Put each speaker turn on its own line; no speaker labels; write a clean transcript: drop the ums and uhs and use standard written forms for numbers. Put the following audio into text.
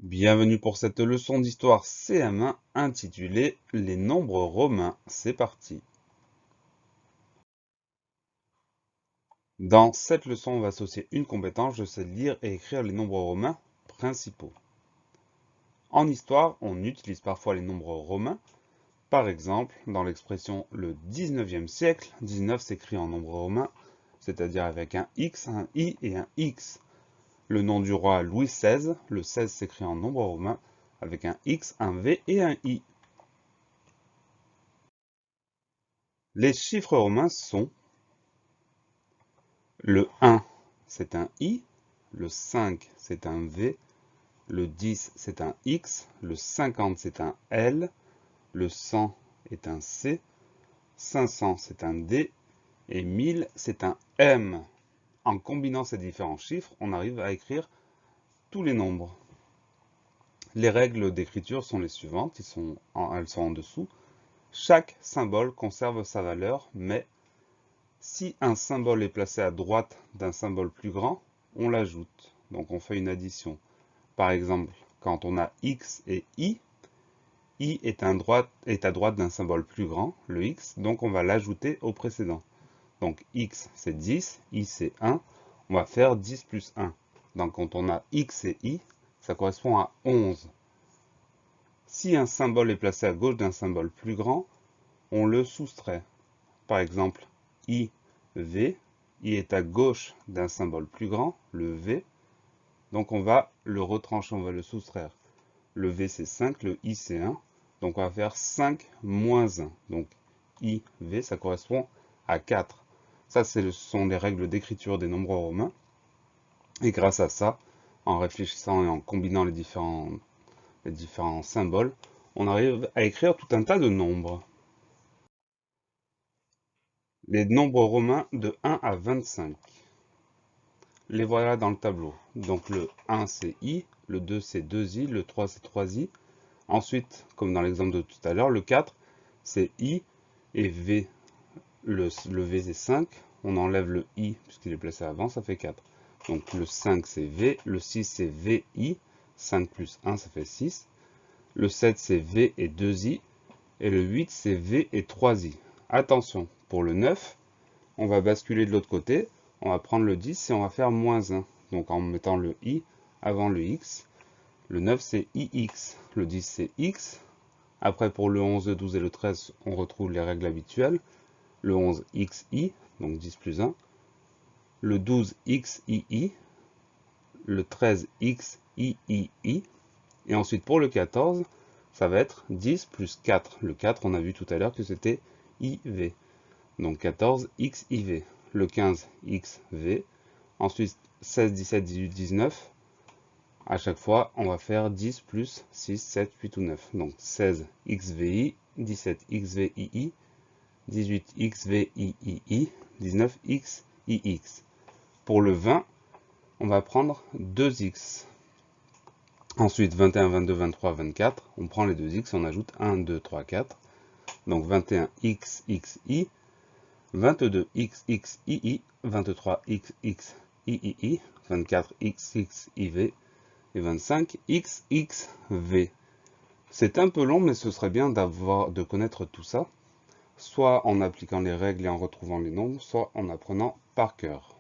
Bienvenue pour cette leçon d'histoire CM1 intitulée Les nombres romains. C'est parti. Dans cette leçon, on va associer une compétence, je sais lire et écrire les nombres romains principaux. En histoire, on utilise parfois les nombres romains. Par exemple, dans l'expression le 19e siècle, 19 s'écrit en nombre romain, c'est-à-dire avec un X, un I et un X. Le nom du roi Louis XVI, le 16 s'écrit en nombre romain avec un X, un V et un I. Les chiffres romains sont le 1, c'est un I, le 5, c'est un V, le 10, c'est un X, le 50, c'est un L, le 100 est un C, 500, c'est un D, et 1000, c'est un M. En combinant ces différents chiffres, on arrive à écrire tous les nombres. Les règles d'écriture sont les suivantes, elles sont en dessous. Chaque symbole conserve sa valeur, mais si un symbole est placé à droite d'un symbole plus grand, on l'ajoute. Donc on fait une addition. Par exemple, quand on a X et I est à droite d'un symbole plus grand, le X, donc on va l'ajouter au précédent. Donc X c'est 10, I c'est 1, on va faire 10 plus 1. Donc quand on a X et I, ça correspond à 11. Si un symbole est placé à gauche d'un symbole plus grand, on le soustrait. Par exemple, I, V, I est à gauche d'un symbole plus grand, le V, donc on va le retrancher, on va le soustraire. Le V c'est 5, le I c'est 1, donc on va faire 5 moins 1. Donc I, V, ça correspond à 4. Ça, ce sont les règles d'écriture des nombres romains. Et grâce à ça, en réfléchissant et en combinant les différents symboles, on arrive à écrire tout un tas de nombres. Les nombres romains de 1 à 25. Les voilà dans le tableau. Donc le 1 c'est I, le 2 c'est 2I, le 3 c'est 3I. Ensuite, comme dans l'exemple de tout à l'heure, le 4 c'est I et V. Le V c'est 5. On enlève le I puisqu'il est placé avant, ça fait 4. Donc le 5 c'est V, le 6 c'est VI, 5 plus 1 ça fait 6. Le 7 c'est V et 2I. Et le 8 c'est V et 3I. Attention, pour le 9, on va basculer de l'autre côté. On va prendre le 10 et on va faire moins 1. Donc en mettant le I avant le X. Le 9 c'est IX. Le 10 c'est X. Après pour le 11, le 12 et le 13, on retrouve les règles habituelles. Le 11 XI, donc 10 plus 1. Le 12 XII. Le 13 XIII. Et ensuite pour le 14, ça va être 10 plus 4. Le 4, on a vu tout à l'heure que c'était IV. Donc 14 XIV. Le 15 XV. Ensuite 16, 17, 18, 19. À chaque fois, on va faire 10 plus 6, 7, 8 ou 9. Donc 16 XVI, 17 XVII, 18 XVIII, 19 XIX. Pour le 20, on va prendre 2X. Ensuite, 21, 22, 23, 24, on prend les 2X, on ajoute 1, 2, 3, 4. Donc 21 XXI, 22 XXII, 23 XXII, 24 XXIV et 25 XXV. C'est un peu long, mais ce serait bien de connaître tout ça, soit en appliquant les règles et en retrouvant les nombres, soit en apprenant par cœur.